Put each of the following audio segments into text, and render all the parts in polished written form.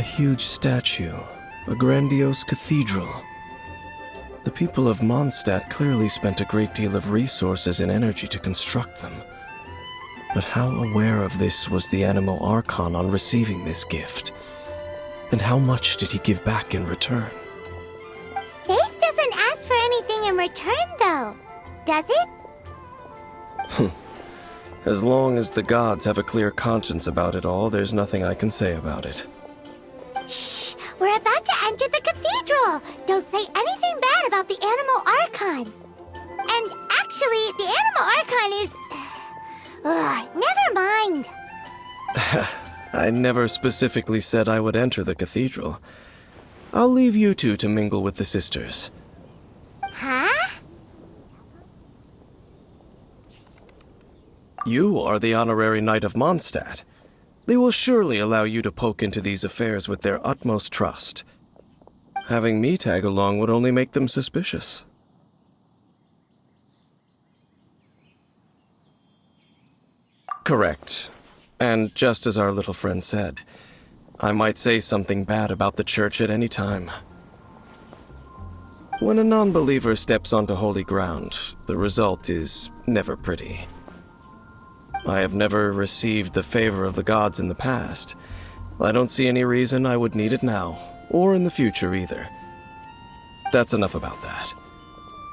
A huge statue, a grandiose cathedral. The people of Mondstadt clearly spent a great deal of resources and energy to construct them. But how aware of this was the Anemo Archon on receiving this gift? And how much did he give back in return? Faith doesn't ask for anything in return, though, does it? As long as the gods have a clear conscience about it all, there's nothing I can say about it. Shh! We're about to enter the cathedral! Don't say anything bad about the Anemo Archon! And actually, the Anemo Archon is... never mind! I never specifically said I would enter the cathedral. I'll leave you two to mingle with the sisters. Huh? You are the honorary knight of Mondstadt. They will surely allow you to poke into these affairs with their utmost trust. Having me tag along would only make them suspicious. Correct. And just as our little friend said, I might say something bad about the church at any time. When a non-believer steps onto holy ground, the result is never pretty. I have never received the favor of the gods in the past. I don't see any reason I would need it now, or in the future either. That's enough about that.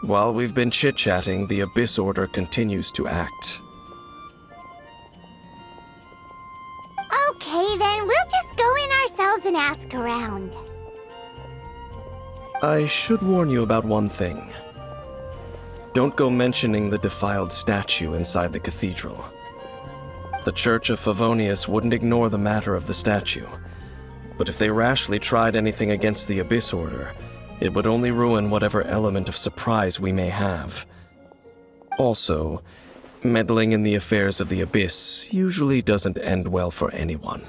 While we've been chit-chatting, the Abyss Order continues to act. Okay, then we'll just go in ourselves and ask around. I should warn you about one thing. Don't go mentioning the defiled statue inside the cathedral. The Church of Favonius wouldn't ignore the matter of the statue, but if they rashly tried anything against the Abyss Order, it would only ruin whatever element of surprise we may have. Also, meddling in the affairs of the Abyss usually doesn't end well for anyone.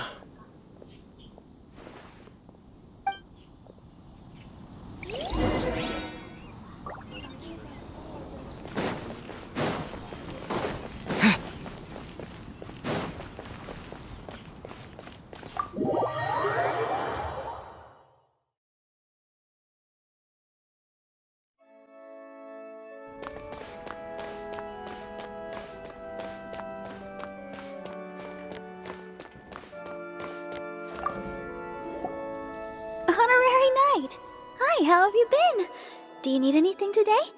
Honorary Knight! Hi, how have you been? Do you need anything today?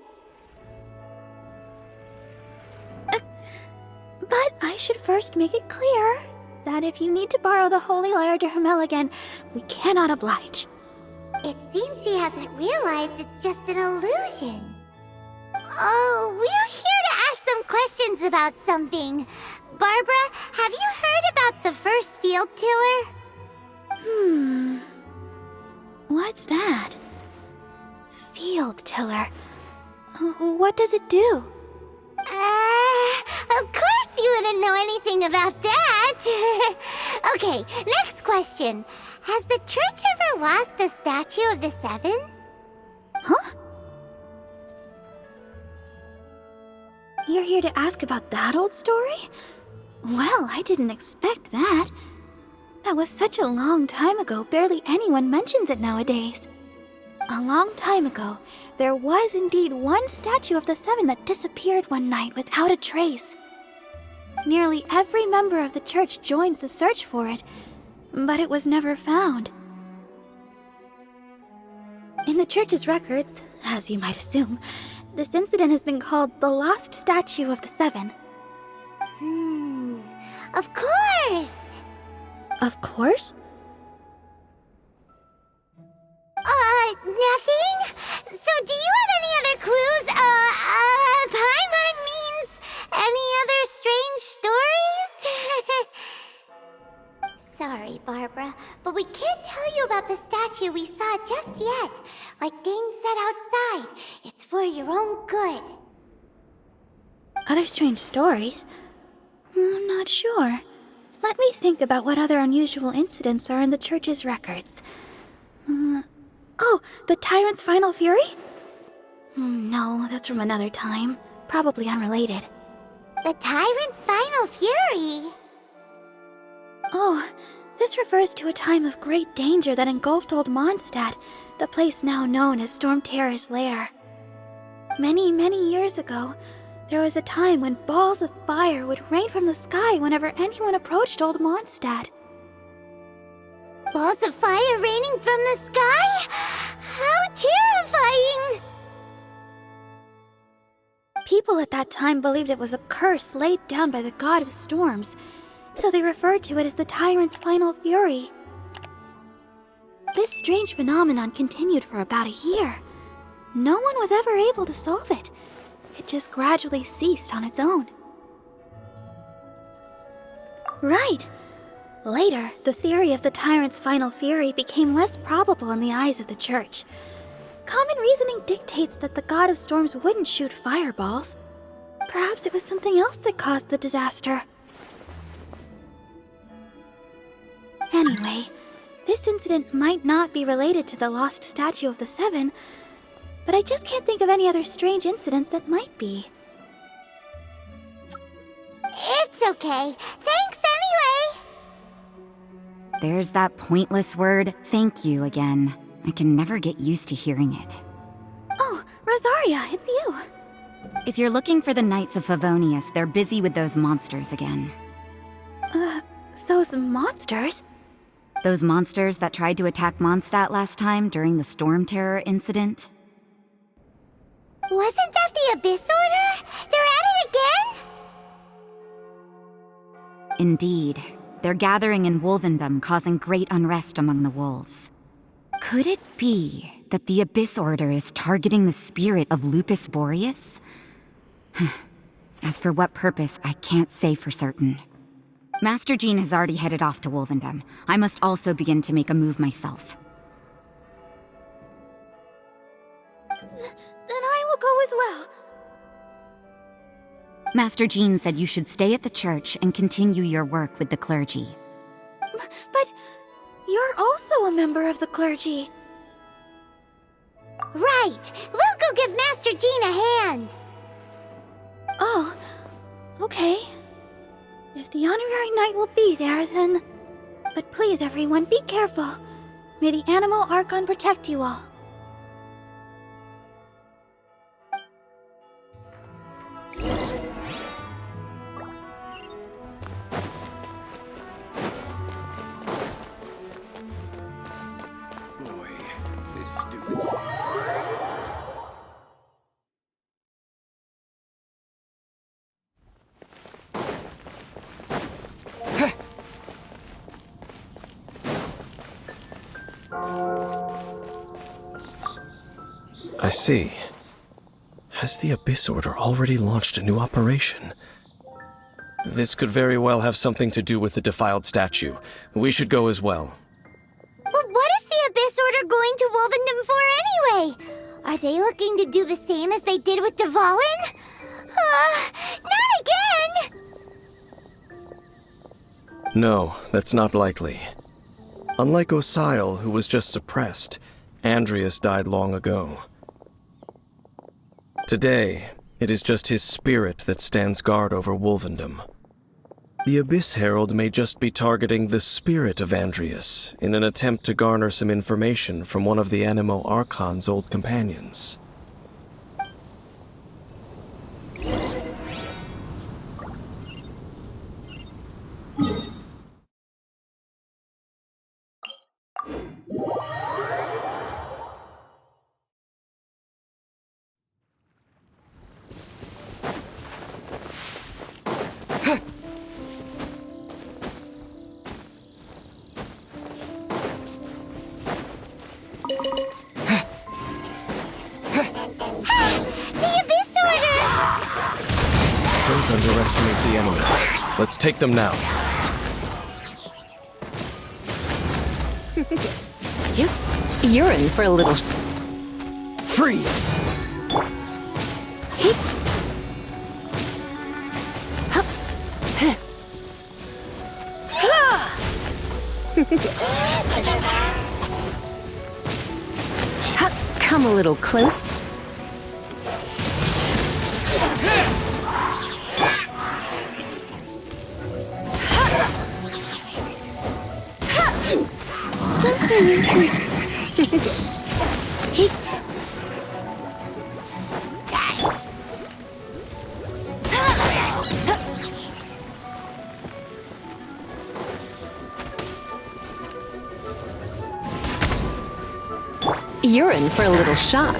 But I should first make it clear that if you need to borrow the Holy Lyre to Hermel again, we cannot oblige. It seems she hasn't realized it's just an illusion. Oh, we're here to ask some questions about something. Barbara, have you heard about the first field tiller? What's that? Field tiller. What does it do? Of course you wouldn't know anything about that. Okay, next question. Has the church ever lost a statue of the Seven? Huh? You're here to ask about that old story? Well, I didn't expect that. That was such a long time ago, barely anyone mentions it nowadays. A long time ago, there was indeed one statue of the Seven that disappeared one night without a trace. Nearly every member of the church joined the search for it, but it was never found. In the church's records, as you might assume, this incident has been called the Lost Statue of the Seven. Of course! Of course? Nothing? So do you have any other clues? Paimon means any other strange stories? Sorry, Barbara, but we can't tell you about the statue we saw just yet. Like Dane said outside, it's for your own good. Other strange stories? I'm not sure. Let me think about what other unusual incidents are in the church's records. Oh, the Tyrant's Final Fury? No, that's from another time. Probably unrelated. The Tyrant's Final Fury? Oh, This refers to a time of great danger that engulfed Old Mondstadt, the place now known as Storm Terror's lair. Many, many years ago, there was a time when balls of fire would rain from the sky whenever anyone approached Old Mondstadt. Balls of fire raining from the sky? How terrifying! People at that time believed it was a curse laid down by the god of storms, so they referred to it as the tyrant's final fury. This strange phenomenon continued for about a year. No one was ever able to solve it. It just gradually ceased on its own. Right. Later, the theory of the tyrant's final fury became less probable in the eyes of the church. Common reasoning dictates that the god of storms wouldn't shoot fireballs. Perhaps it was something else that caused the disaster. Anyway, this incident might not be related to the lost statue of the Seven, but I just can't think of any other strange incidents that might be. It's okay. Thanks anyway! There's that pointless word, thank you, again. I can never get used to hearing it. Oh, Rosaria, it's you. If you're looking for the Knights of Favonius, they're busy with those monsters again. Those monsters? Those monsters that tried to attack Mondstadt last time during the Storm Terror incident? Wasn't that the Abyss Order? They're at it again? Indeed. They're gathering in Wolvendom, causing great unrest among the wolves. Could it be that the Abyss Order is targeting the spirit of Lupus Boreas? As for what purpose, I can't say for certain. Master Jean has already headed off to Wolvendom. I must also begin to make a move myself. Then I will go as well. Master Jean said you should stay at the church and continue your work with the clergy. But you're also a member of the clergy. Right! We'll go give Master Jean a hand! Oh, okay. If the honorary knight will be there, then... But please, everyone, be careful. May the Animal Archon protect you all. Boy, this stupid... I see. Has the Abyss Order already launched a new operation? This could very well have something to do with the defiled statue. We should go as well. But what is the Abyss Order going to Wolvendom for anyway? Are they looking to do the same as they did with Dvalin? Not again! No, that's not likely. Unlike Osile, who was just suppressed, Andreas died long ago. Today, it is just his spirit that stands guard over Wolvendom. The Abyss Herald may just be targeting the spirit of Andreas in an attempt to garner some information from one of the Animo Archon's old companions. The Abyss Order! Don't underestimate the enemy. Let's take them now. You're in for a little... Freeze! Come a little close. You're in for a little shock.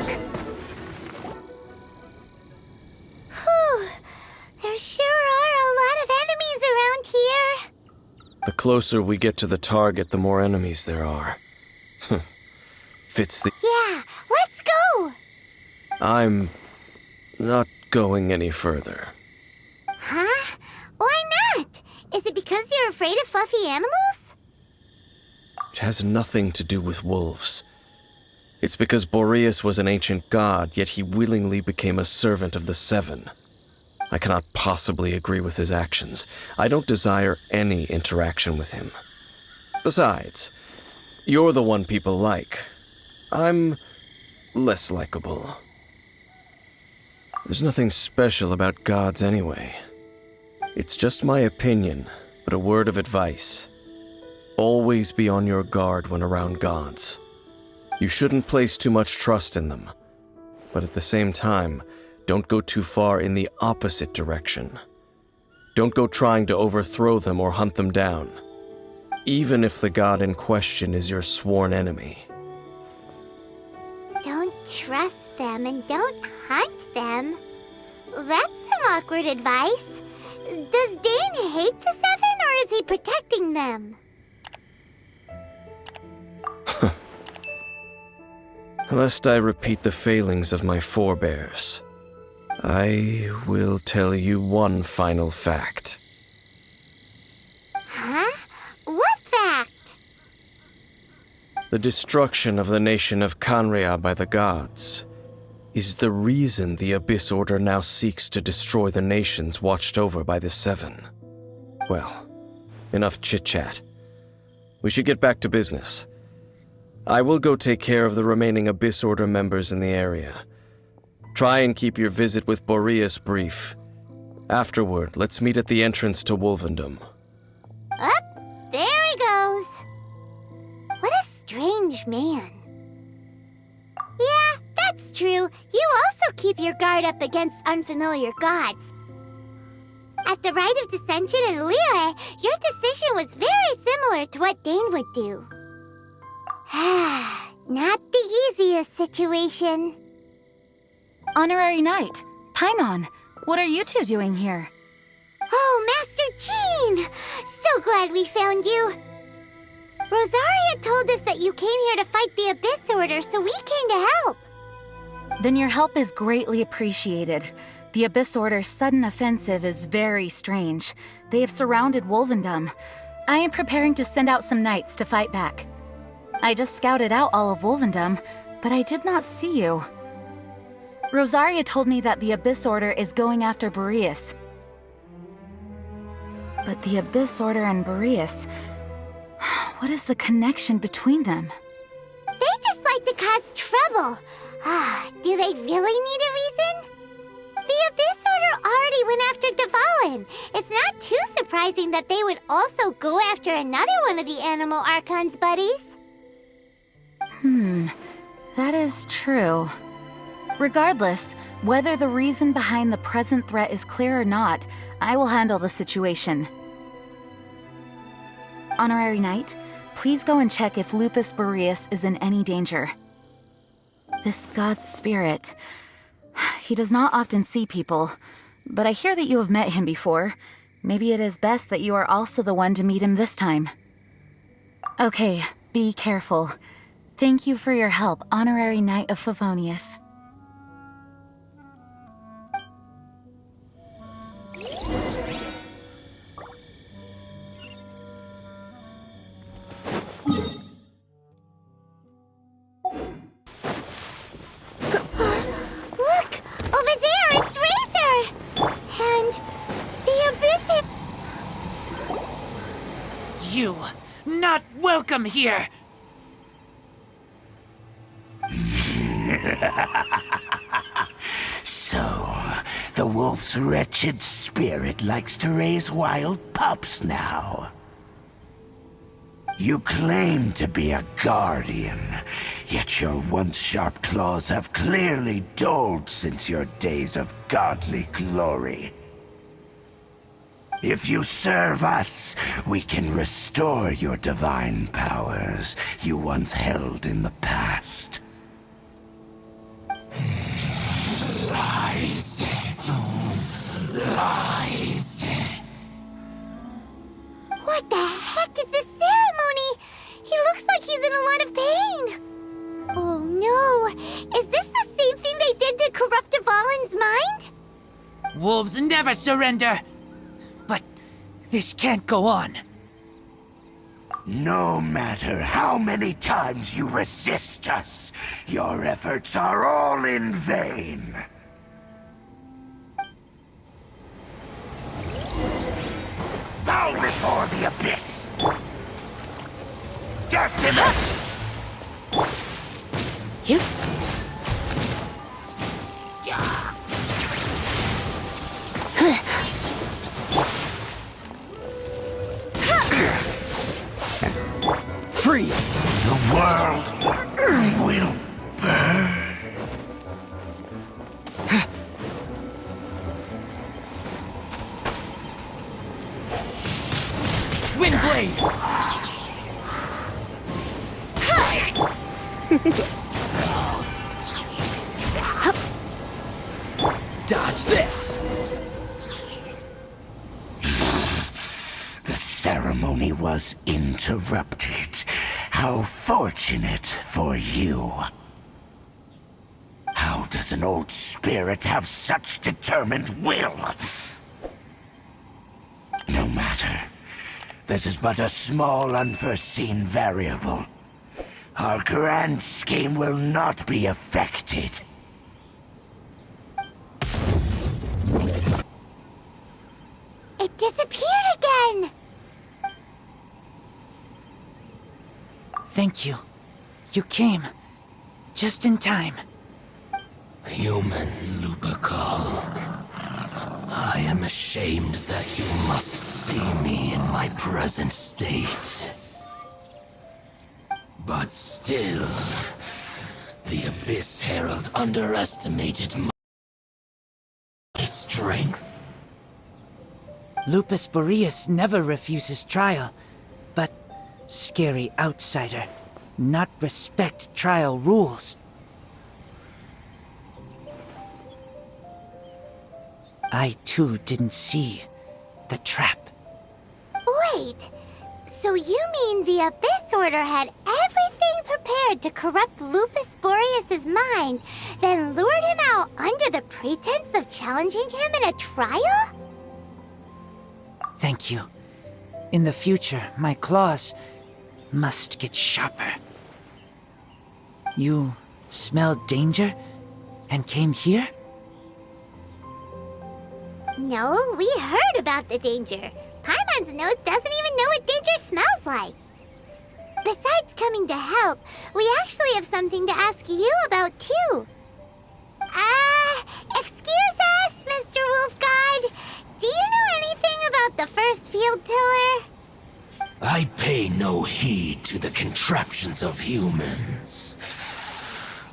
Whew. There sure are a lot of enemies around here. The closer we get to the target, the more enemies there are. Fits the... Yeah, let's go! I'm not going any further. Huh? Why not? Is it because you're afraid of fluffy animals? It has nothing to do with wolves. It's because Boreas was an ancient god, yet he willingly became a servant of the Seven. I cannot possibly agree with his actions. I don't desire any interaction with him. Besides, you're the one people like. I'm less likable. There's nothing special about gods anyway. It's just my opinion, but a word of advice. Always be on your guard when around gods. You shouldn't place too much trust in them, but at the same time, don't go too far in the opposite direction. Don't go trying to overthrow them or hunt them down, even if the god in question is your sworn enemy. Don't trust them and don't hunt them. That's some awkward advice. Does Dane hate the Seven, or is he protecting them? Lest I repeat the failings of my forebears, I will tell you one final fact. Huh? What fact? The destruction of the nation of Canrea by the gods is the reason the Abyss Order now seeks to destroy the nations watched over by the Seven. Well, enough chit-chat. We should get back to business. I will go take care of the remaining Abyss Order members in the area. Try and keep your visit with Boreas brief. Afterward, let's meet at the entrance to Wolvendom. Up, there he goes. What a strange man. Yeah, that's true. You also keep your guard up against unfamiliar gods. At the Rite of Dissension in LUMERE, your decision was very similar to what Dane would do. Not the easiest situation. Honorary Knight, Paimon, what are you two doing here? Oh, Master Jean! So glad we found you. Rosaria told us that you came here to fight the Abyss Order, so we came to help. Then your help is greatly appreciated. The Abyss Order's sudden offensive is very strange. They have surrounded Wolvendom. I am preparing to send out some knights to fight back. I just scouted out all of Wolvendom, but I did not see you. Rosaria told me that the Abyss Order is going after Boreas. But the Abyss Order and Boreas... what is the connection between them? They just like to cause trouble. Do they really need a reason? The Abyss Order already went after Devalin. It's not too surprising that they would also go after another one of the Animal Archon's buddies. That is true. Regardless, whether the reason behind the present threat is clear or not, I will handle the situation. Honorary Knight, please go and check if Lupus Boreas is in any danger. This god's spirit... he does not often see people, but I hear that you have met him before. Maybe it is best that you are also the one to meet him this time. Okay, be careful. Thank you for your help, Honorary Knight of Favonius. Look! Over there, it's Razor! And the Abyss... You not welcome here! So, the wolf's wretched spirit likes to raise wild pups now. You claim to be a guardian, yet your once sharp claws have clearly dulled since your days of godly glory. If you serve us, we can restore your divine powers you once held in the past. Lies. Lies. What the heck is this ceremony? He looks like he's in a lot of pain. Oh no! Is this the same thing they did to corrupt Dvalin's mind? Wolves never surrender! But this can't go on. No matter how many times you resist us, your efforts are all in vain. Bow before the abyss! Decimate! You? Freeze! The world will burn. Windblade! Dodge this! The ceremony was interrupted. How fortunate for you. How does an old spirit have such determined will? No matter. This is but a small unforeseen variable. Our grand scheme will not be affected. It disappeared again! Thank you. You came. Just in time. Human Lupercal. I am ashamed that you must see me in my present state. But still, the Abyss Herald underestimated my strength. Lupus Boreas never refuses trial, but scary outsider, not respect trial rules. I too didn't see the trap. Wait, so you mean the Abyss Order had everything prepared to corrupt Lupus Boreas' mind, then lured him out under the pretense of challenging him in a trial? Thank you. In the future, my claws must get sharper. You smelled danger and came here? No, we heard about the danger. Paimon's nose doesn't even know what danger smells like. Besides coming to help, we actually have something to ask you about too. Excuse us, Mr. Wolf God. Do you know anything about the first field tiller? I pay no heed to the contraptions of humans.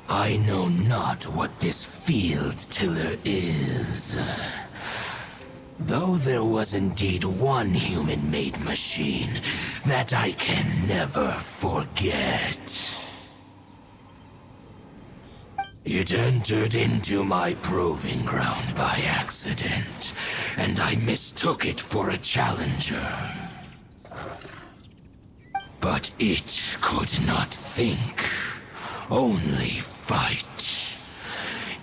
I know not what this field tiller is. Though there was indeed one human-made machine that I can never forget. It entered into my proving ground by accident, and I mistook it for a challenger. But it could not think, only fight.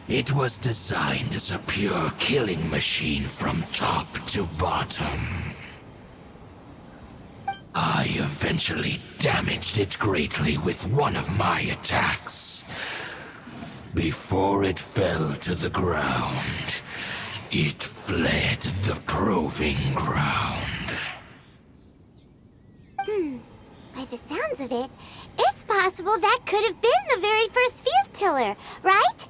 It was designed as a pure killing machine from top to bottom. I eventually damaged it greatly with one of my attacks. Before it fell to the ground, it fled the proving ground. By the sounds of it, it's possible that could have been the very first field tiller, right?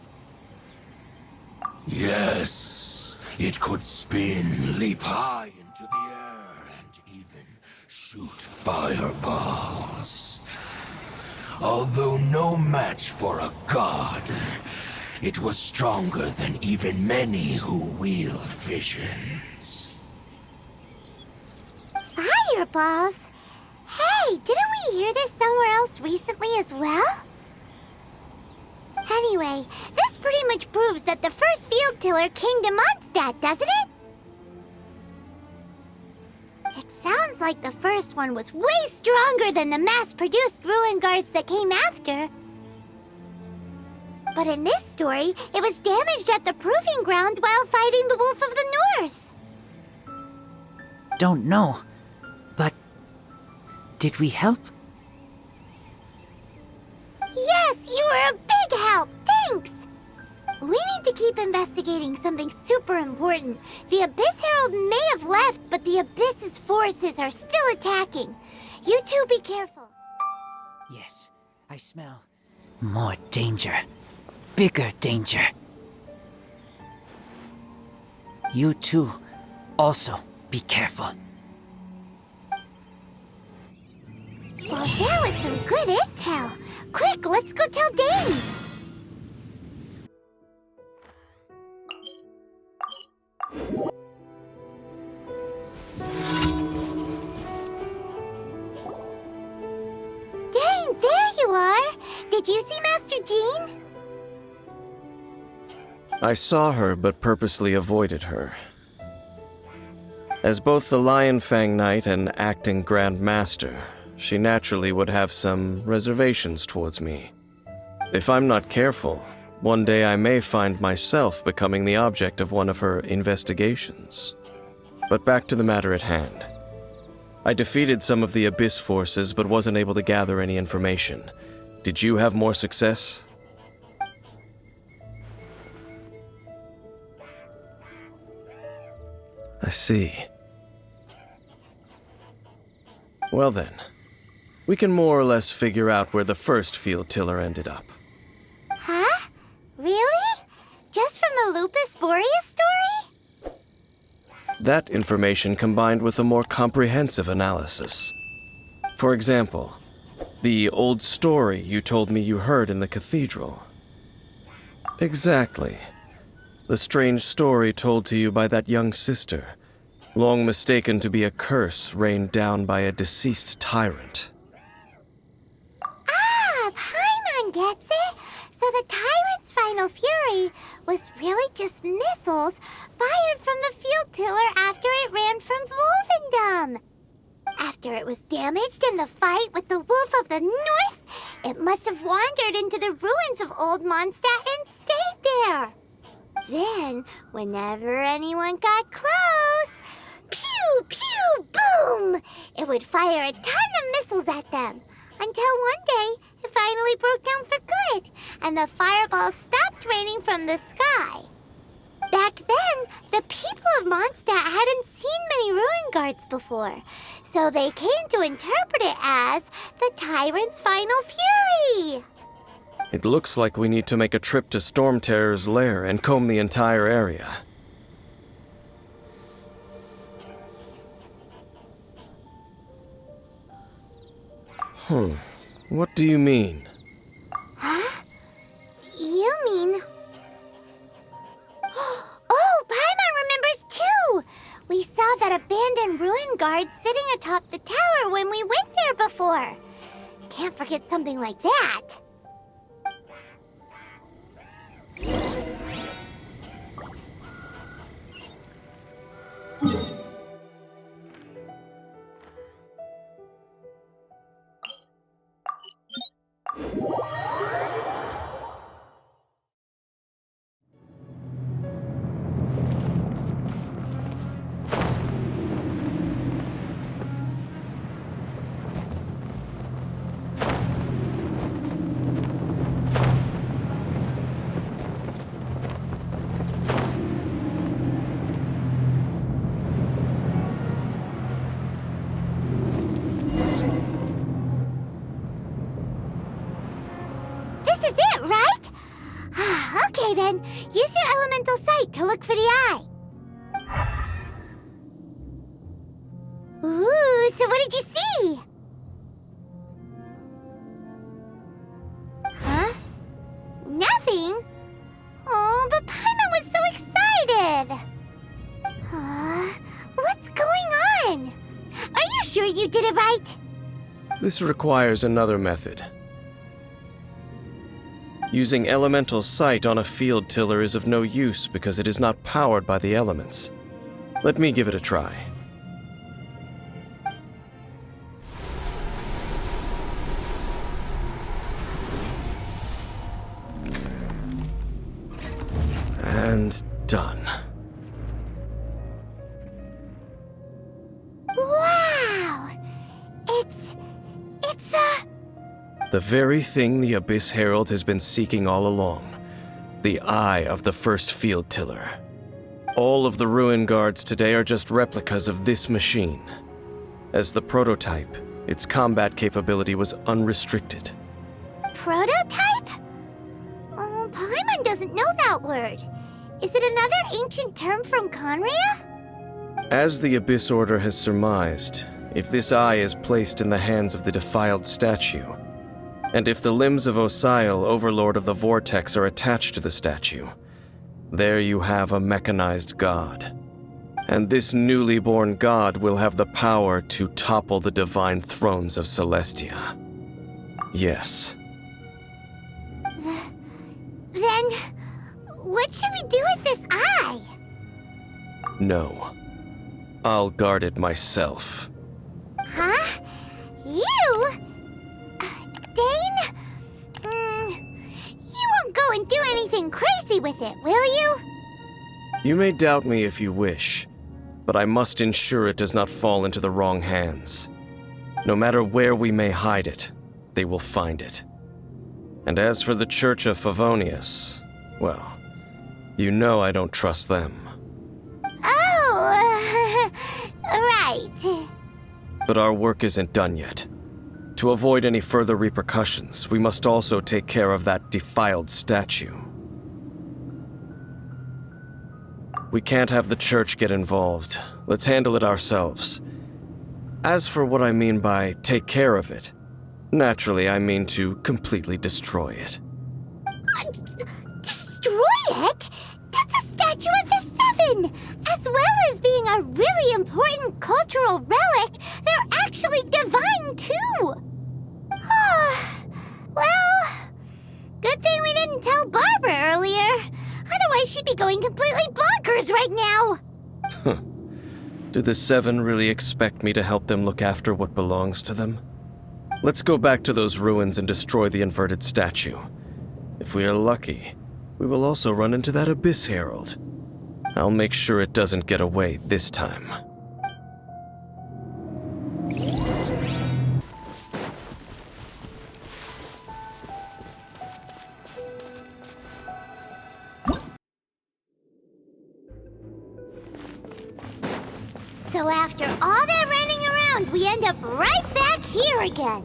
Yes, it could spin, leap high into the air, and even shoot fireballs. Although no match for a god, it was stronger than even many who wield visions. Fireballs? Hey, didn't we hear this somewhere else recently as well? Anyway, this pretty much proves that the first field tiller came to Mondstadt, doesn't it? It sounds like the first one was way stronger than the mass-produced ruin guards that came after. But in this story, it was damaged at the proving ground while fighting the Wolf of the North. Don't know. But did we help? Yes, you were a big help. Thanks. We need to keep investigating something super important. The Abyss Herald may have left, but the Abyss's forces are still attacking. You two be careful. Yes, I smell more danger. Bigger danger. You too, also be careful. Well, that was some good intel. Quick, let's go tell Dane. Dane, there you are. Did you see Master Jean? I saw her, but purposely avoided her. As both the Lion Fang Knight and acting Grand Master, she naturally would have some reservations towards me. If I'm not careful, one day I may find myself becoming the object of one of her investigations. But back to the matter at hand. I defeated some of the Abyss forces, but wasn't able to gather any information. Did you have more success? I see. Well then, we can more or less figure out where the first field tiller ended up. Huh? Really? Just from the Lupus Boreas story? That information combined with a more comprehensive analysis. For example, the old story you told me you heard in the cathedral. Exactly. The strange story told to you by that young sister, long mistaken to be a curse rained down by a deceased tyrant. Ah, Paimon gets it. So the tyrant's final fury was really just missiles fired from the field tiller after it ran from Wolvendom. After it was damaged in the fight with the Wolf of the North, it must have wandered into the ruins of Old Mondstadt and stayed there. Then, whenever anyone got close, pew, pew, boom! It would fire a ton of missiles at them. Until one day, it finally broke down for good, and the fireballs stopped raining from the sky. Back then, the people of Mondstadt hadn't seen many ruin guards before, so they came to interpret it as the tyrant's final fury. It looks like we need to make a trip to Storm Terror's lair and comb the entire area. What do you mean? Huh? You mean... Oh, Paimon remembers too! We saw that abandoned ruin guard sitting atop the tower when we went there before. Can't forget something like that. This is it, right? Okay then, use your elemental sight to look for the eye. Ooh, so what did you see? nothing. Oh, but Paimon was so excited. What's going on? Are you sure you did it right? This requires another method. Using elemental sight on a field tiller is of no use because it is not powered by the elements. Let me give it a try. And done. Wow! It's The very thing the Abyss Herald has been seeking all along. The eye of the first field tiller. All of the ruin guards today are just replicas of this machine. As the prototype, its combat capability was unrestricted. prototype? Oh, Paimon doesn't know that word. Is it another ancient term from Conria? As the Abyss Order has surmised, if this eye is placed in the hands of the defiled statue, and if the limbs of Osial, Overlord of the Vortex, are attached to the statue, there you have a mechanized god. And this newly born god will have the power to topple the divine thrones of Celestia. Yes. Then, what should we do with this eye? No. I'll guard it myself. Huh? You? Dane? You won't go and do anything crazy with it, will you? You may doubt me if you wish, but I must ensure it does not fall into the wrong hands. No matter where we may hide it, they will find it. And as for the Church of Favonius, well, you know I don't trust them. Oh, right. But our work isn't done yet. To avoid any further repercussions, we must also take care of that defiled statue. We can't have the church get involved. Let's handle it ourselves. As for what I mean by take care of it, naturally I mean to completely destroy it. Destroy it? That's a statue of the Seven! As well as being a really important cultural relic, they're actually divine too! Well, good thing we didn't tell Barbara earlier. Otherwise she'd be going completely bonkers right now! Do the Seven really expect me to help them look after what belongs to them? Let's go back to those ruins and destroy the inverted statue. If we are lucky, we will also run into that Abyss Herald. I'll make sure it doesn't get away this time. So after all that running around, we end up right back here again.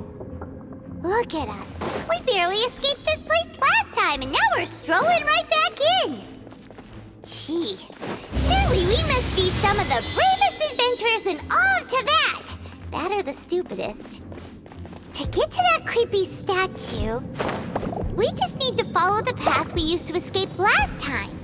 Look at us. We barely escaped this place last time, and now we're strolling right back in. Gee, surely we must be some of the bravest adventurers in all of Teyvat. That or the stupidest. To get to that creepy statue, we just need to follow the path we used to escape last time.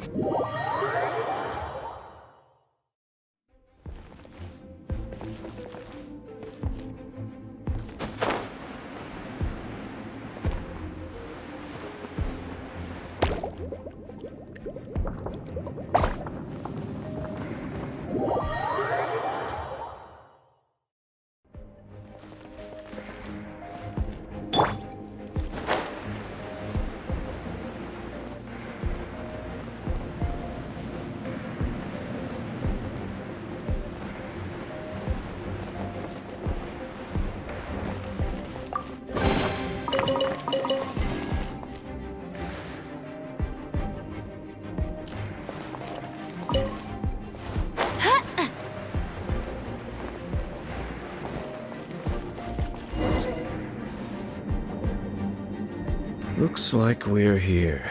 Looks like we're here.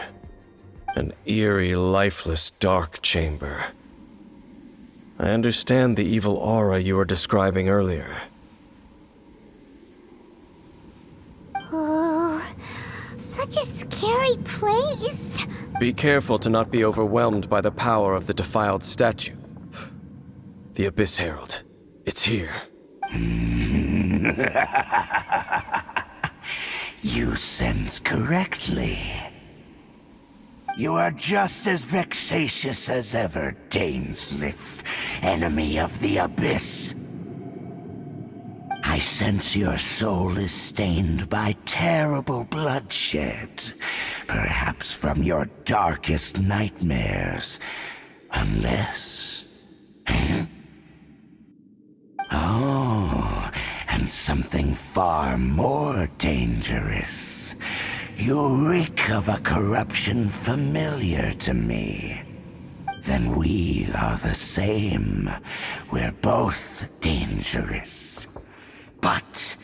An eerie, lifeless, dark chamber. I understand the evil aura you were describing earlier. Oh, such a scary place. Be careful to not be overwhelmed by the power of the defiled statue. The Abyss Herald. It's here. You sense correctly. You are just as vexatious as ever, Dainsleif, enemy of the Abyss. I sense your soul is stained by terrible bloodshed, perhaps from your darkest nightmares, unless... Oh, and something far more dangerous. You reek of a corruption familiar to me. Then we are the same. We're both dangerous. But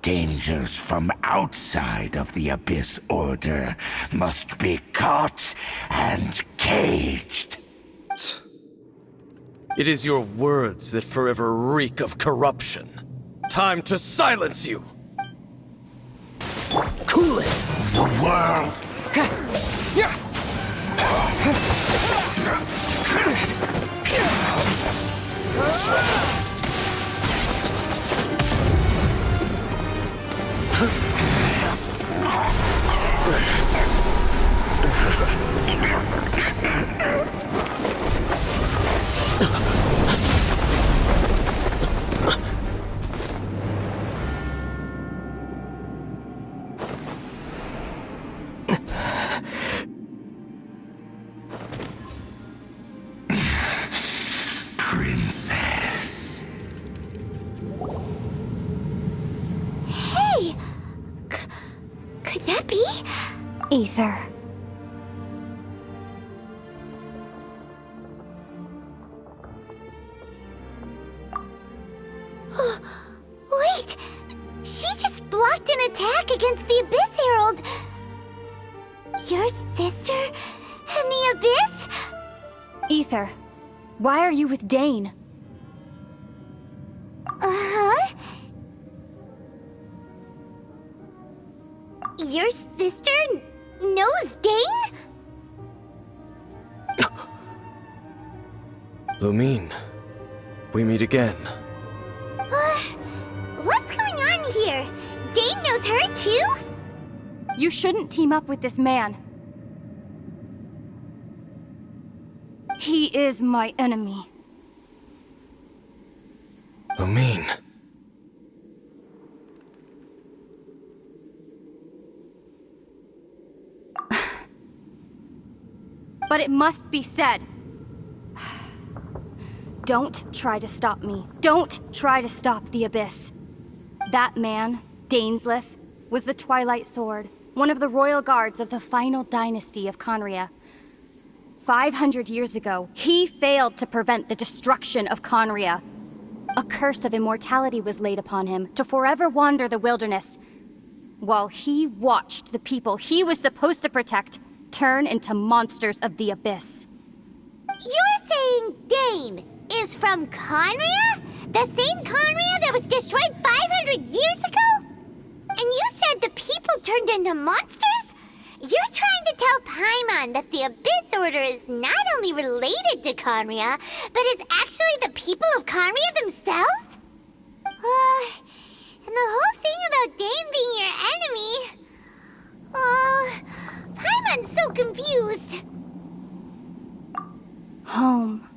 dangers from outside of the Abyss Order must be caught and caged. It is your words that forever reek of corruption. Time to silence you! Cool it! The world Princess. Hey! Could that be? Ether. Wait! She just blocked an attack against the Abyss Herald! Your sister and the Abyss? Ether, why are you with Dane? Uh-huh? Your sister knows Dane? Lumine, we meet again. What's going on here? Dane knows her too? You shouldn't team up with this man. He is my enemy. Lumine. But it must be said. Don't try to stop me. Don't try to stop the Abyss. That man, Dainsleif, was the Twilight Sword, one of the royal guards of the final dynasty of Conria. 500 years ago, he failed to prevent the destruction of Conria. A curse of immortality was laid upon him to forever wander the wilderness, while he watched the people he was supposed to protect turn into monsters of the Abyss. You're saying Dane is from Conria? The same Conria that was destroyed 500 years ago? And you said the people turned into monsters? You're trying to tell Paimon that the Abyss Order is not only related to Conria, but is actually the people of Conria themselves? And the whole thing about Dane being your enemy... Paimon's so confused. Home.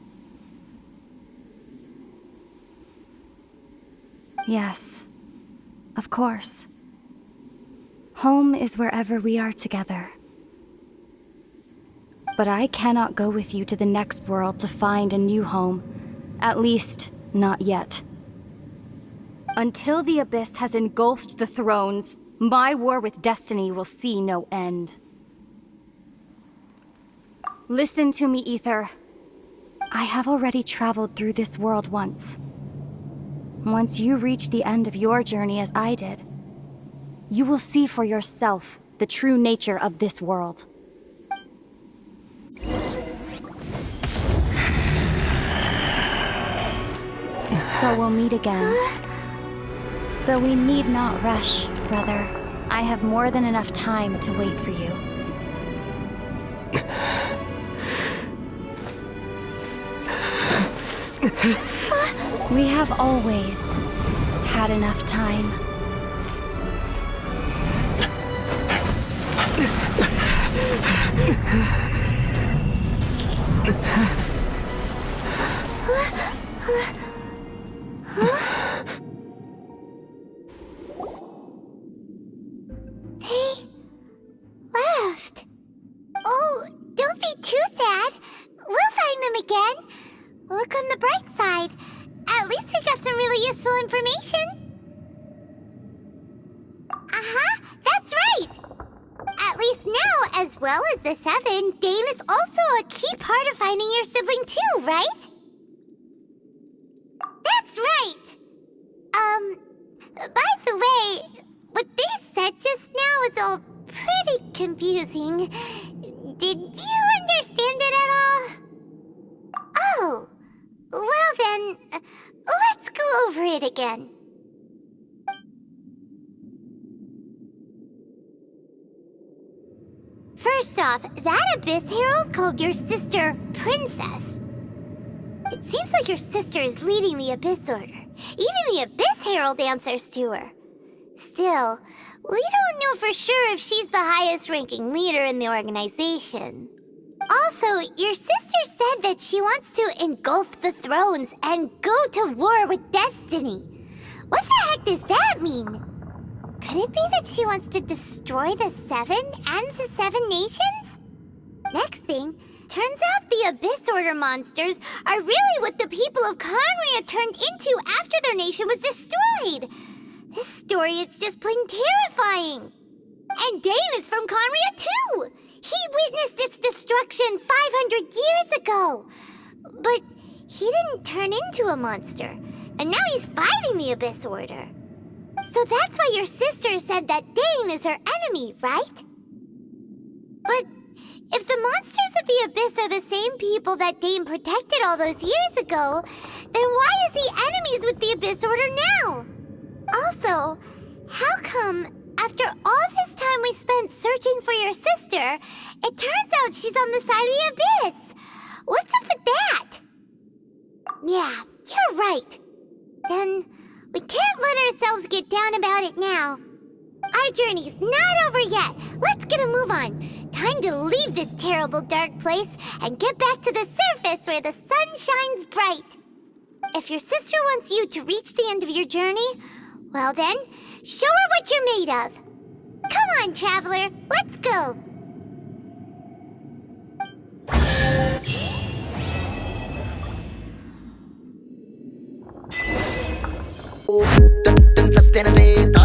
Yes, of course. Home is wherever we are together. But I cannot go with you to the next world to find a new home. At least, not yet. Until the Abyss has engulfed the thrones, my war with destiny will see no end. Listen to me, Ether. I have already traveled through this world once. Once you reach the end of your journey as I did, you will see for yourself the true nature of this world. So we'll meet again. Though we need not rush, brother. I have more than enough time to wait for you. We have always had enough time. They left. Oh, don't be too sad. We'll find them again. Look on the bright side. At least we got some really useful information. Uh-huh, that's right. At least now, as well as the Seven, Dane is also a key part of finding your sibling too, right? That's right. By the way, what they said just now is all pretty confusing. Did you understand it at all? Oh, well then, let's go over it again. First off, that Abyss Herald called your sister Princess. It seems like your sister is leading the Abyss Order. Even the Abyss Herald answers to her. Still, we don't know for sure if she's the highest-ranking leader in the organization. Also, your sister said that she wants to engulf the thrones and go to war with Destiny. What the heck does that mean? Could it be that she wants to destroy the Seven and the Seven Nations? Next thing, turns out the Abyss Order monsters are really what the people of Conria turned into after their nation was destroyed. This story is just plain terrifying. And Dane is from Conria too. He witnessed its destruction 500 years ago. But he didn't turn into a monster. And now he's fighting the Abyss Order. So that's why your sister said that Dane is her enemy, right? But if the monsters of the Abyss are the same people that Dane protected all those years ago, then why is he enemies with the Abyss Order now? Also, how come, after all this time we spent searching for your sister, it turns out she's on the side of the Abyss? What's up with that? Yeah, you're right. Then we can't let ourselves get down about it now. Our journey's not over yet. Let's get a move on. Time to leave this terrible dark place and get back to the surface where the sun shines bright. If your sister wants you to reach the end of your journey, well then, show her what you're made of. Come on, Traveler, let's go. Tennessee.